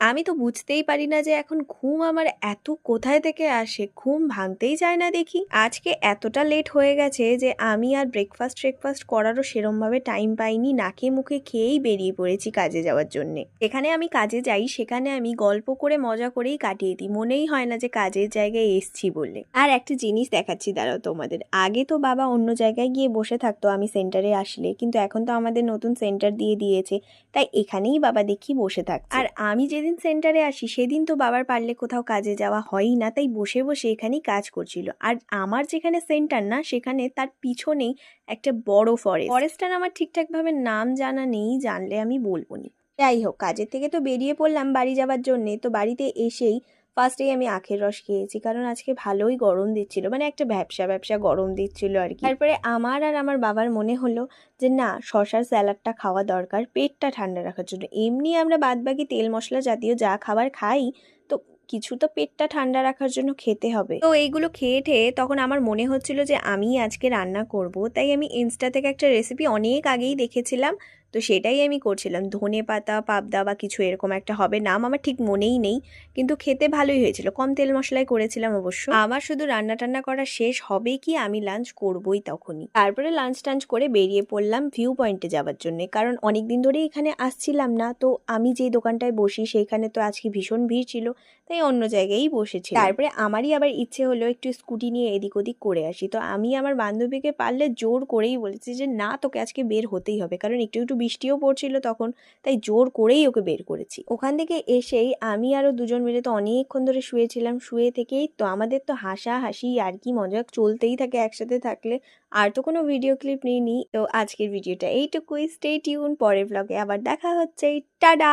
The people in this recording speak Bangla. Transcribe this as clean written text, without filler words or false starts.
আমি তো বুঝতেই পারি না যে এখন ঘুম আমার এত কোথায় থেকে আসে, ঘুম ভাঙতেই চায় না দেখি। আজকে এতটা লেট হয়ে গেছে যে আমি আর ব্রেকফাস্ট করারও সেরমভাবে টাইম পাইনি, নাকে মুখে খেয়েই বেরিয়ে পড়েছি কাজে যাওয়ার জন্যে। যেখানে আমি কাজে যাই সেখানে আমি গল্প করে মজা করেই কাটিয়ে দিই, মনেই হয় না যে কাজের জায়গায় এসছি বলে। আর একটা জিনিস দেখাচ্ছি দাঁড়াও তোমাদের, আগে তো বাবা অন্য জায়গায় গিয়ে বসে থাকতো আমি সেন্টারে আসলে, কিন্তু এখন তো আমাদের নতুন সেন্টার দিয়ে দিয়েছে, তাই এখানেই বাবা দেখি বসে থাকছে। আর আমি যেদিন সেন্টারে আসি সেদিন তো বাবার পারলে কোথাও কাজে যাওয়া হয়ই না, তাই বসে বসে এখানেই কাজ করছিল। আর আমার যেখানে সেন্টার না সেখানে তার পিছনেই একটা বড় ফরেস্টটার আমার ঠিকঠাকভাবে নাম জানা নেই, জানলে আমি বলবো নি। যাই হোক, কাজের থেকে তো বেরিয়ে পড়লাম বাড়ি যাওয়ার জন্যে। তো বাড়িতে এসেই ফার্স্টেই আমি আখের রস খেয়েছি, কারণ আজকে ভালোই গরম দিচ্ছিল, মানে একটা ভ্যাপসা গরম দিচ্ছিল আর কি। তারপরে আমার আর আমার বাবার মনে হলো যে না, শশার স্যালাডটা খাওয়া দরকার পেটটা ঠান্ডা রাখার জন্য। এমনি আমরা বাদবাকি তেল মশলা জাতীয় যা খাবার খাই, তো কিছু তো পেটটা ঠান্ডা রাখার জন্য খেতে হবে। তো এইগুলো খেয়ে ঠেয়ে তখন আমার মনে হচ্ছিল যে আমি আজকে রান্না করব, তাই আমি ইনস্টা থেকে একটা রেসিপি অনেক আগেই দেখেছিলাম, তো সেটাই আমি করছিলাম। ধনে পাতা পাবদা বা কিছু এরকম একটা হবে, নাম আমার ঠিক মনেই নেই, কিন্তু খেতে ভালোই হয়েছিল। কম তেল মশলায় করেছিলাম অবশ্য। আমার শুধু রান্না টান্না করা শেষ হবে কি আমি লাঞ্চ করবই তখনই। তারপরে লাঞ্চ টাঞ্চ করে বেরিয়ে পড়লাম ভিউ পয়েন্টে যাওয়ার জন্য, কারণ অনেক দিন ধরেই এখানে আসছিলাম না। তো আমি যেই দোকানটায় বসি সেইখানে তো আজকে ভীষণ ভিড় ছিল, তাই অন্য জায়গায়ই বসেছি। তারপরে আমারই আবার ইচ্ছে হলো একটু স্কুটি নিয়ে এদিক ওদিক করে আসি। তো আমি আমার বান্ধবীকে পারলে জোর করেই বলেছি যে না, তোকে আজকে বের হতেই হবে, কারণ একটু একটু বৃষ্টিও পড়ছিল তখন, তাই জোর করেই ওকে বের করেছি। ওখান থেকে এসেই আমি আরো দুজন মিলে তো অনেকক্ষণ ধরে শুয়েছিলাম, শুয়ে থেকেই তো আমাদের তো হাসাহাসি আর কি মজা চলতেই থাকে একসাথে থাকলে। আর তো কোনো ভিডিও ক্লিপ নিইনি। তো আজকের ভিডিওটা এইটুকুই, স্টে টিউন, পরের ব্লগে আবার দেখা হচ্ছে, টাটা।